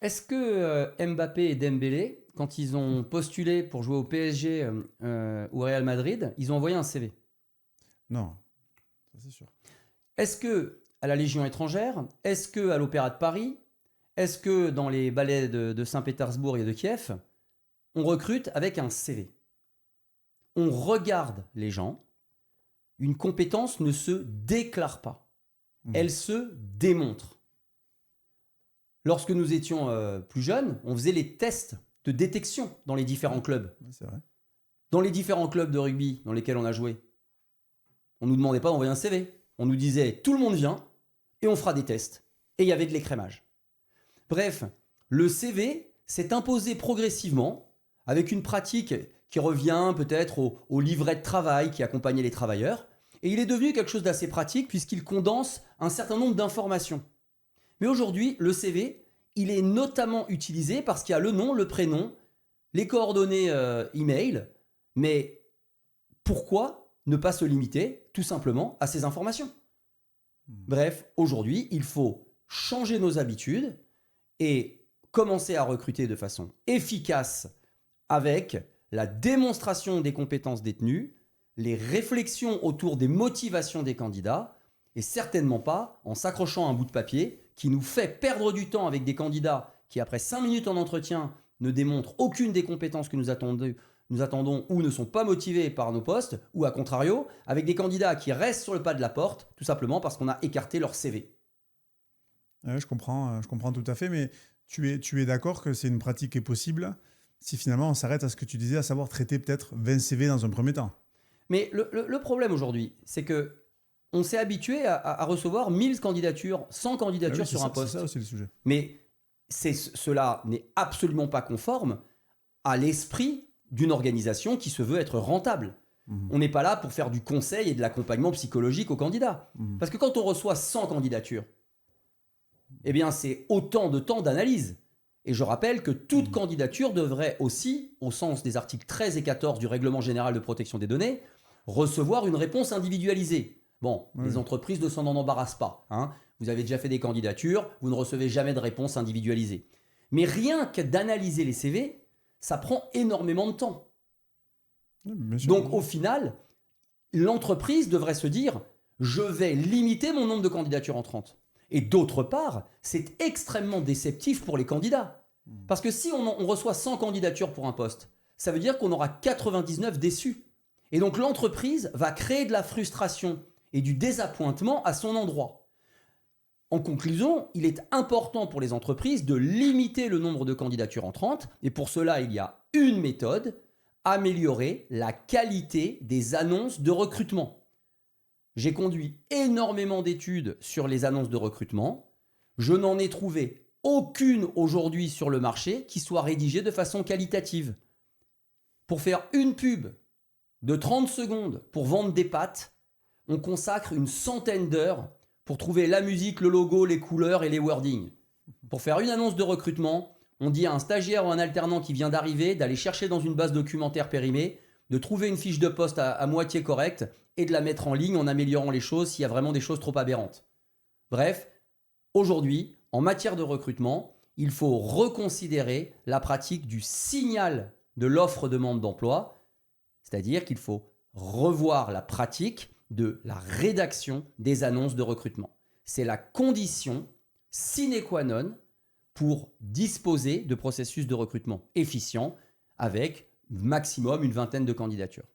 Est-ce que Mbappé et Dembélé, quand ils ont postulé pour jouer au PSG ou au Real Madrid, ils ont envoyé un CV? Non, ça c'est sûr. Est-ce que à la Légion étrangère? Est-ce que à l'Opéra de Paris? Est-ce que dans les ballets de Saint-Pétersbourg et de Kiev, on recrute avec un CV? On regarde les gens. Une compétence ne se déclare pas. Elle se démontre. Lorsque nous étions plus jeunes, on faisait les tests de détection dans les différents clubs. Ouais, c'est vrai. Dans les différents clubs de rugby dans lesquels on a joué, on ne nous demandait pas d'envoyer un CV. On nous disait tout le monde vient et on fera des tests. Et il y avait de l'écrémage. Bref, le CV s'est imposé progressivement avec une pratique qui revient peut-être au livret de travail qui accompagnait les travailleurs. Et il est devenu quelque chose d'assez pratique puisqu'il condense un certain nombre d'informations. Mais aujourd'hui, le CV, il est notamment utilisé parce qu'il y a le nom, le prénom, les coordonnées email. Mais pourquoi ne pas se limiter tout simplement à ces informations? Bref, aujourd'hui, il faut changer nos habitudes et commencer à recruter de façon efficace avec la démonstration des compétences détenues, les réflexions autour des motivations des candidats et certainement pas en s'accrochant à un bout de papier qui nous fait perdre du temps avec des candidats qui, après 5 minutes en entretien, ne démontrent aucune des compétences que nous attendons ou ne sont pas motivés par nos postes, ou à contrario, avec des candidats qui restent sur le pas de la porte, tout simplement parce qu'on a écarté leur CV. Ouais, je comprends tout à fait, mais tu es d'accord que c'est une pratique qui est possible si finalement on s'arrête à ce que tu disais, à savoir traiter peut-être 20 CV dans un premier temps. Mais le problème aujourd'hui, c'est que on s'est habitué à recevoir 1000 candidatures, 100 Ah candidatures oui, sur un c'est ça poste. aussi le sujet. Mais cela n'est absolument pas conforme à l'esprit d'une organisation qui se veut être rentable. On n'est pas là pour faire du conseil et de l'accompagnement psychologique aux candidats. Parce que quand on reçoit 100 candidatures, eh bien c'est autant de temps d'analyse. Et je rappelle que toute candidature devrait aussi, au sens des articles 13 et 14 du Règlement général de protection des données, recevoir une réponse individualisée. Bon, Oui. les entreprises ne s'en embarrassent pas. Hein. Vous avez déjà fait des candidatures, vous ne recevez jamais de réponse individualisée. Mais rien que d'analyser les CV, ça prend énormément de temps. Bien sûr. Donc au final, l'entreprise devrait se dire, je vais limiter mon nombre de candidatures entrantes. Et d'autre part, c'est extrêmement déceptif pour les candidats. Parce que si on reçoit 100 candidatures pour un poste, ça veut dire qu'on aura 99 déçus. Et donc l'entreprise va créer de la frustration et du désappointement à son endroit. En conclusion, il est important pour les entreprises de limiter le nombre de candidatures entrantes. Et pour cela, il y a une méthode, améliorer la qualité des annonces de recrutement. J'ai conduit énormément d'études sur les annonces de recrutement. Je n'en ai trouvé aucune aujourd'hui sur le marché qui soit rédigée de façon qualitative. Pour faire une pub de 30 secondes pour vendre des pâtes, on consacre une centaine d'heures pour trouver la musique, le logo, les couleurs et les wordings. Pour faire une annonce de recrutement, on dit à un stagiaire ou un alternant qui vient d'arriver d'aller chercher dans une base documentaire périmée, de trouver une fiche de poste à moitié correcte et de la mettre en ligne en améliorant les choses s'il y a vraiment des choses trop aberrantes. Bref, aujourd'hui, en matière de recrutement, il faut reconsidérer la pratique du signal de l'offre-demande d'emploi, c'est-à-dire qu'il faut revoir la pratique de la rédaction des annonces de recrutement. C'est la condition sine qua non pour disposer de processus de recrutement efficients avec maximum une vingtaine de candidatures.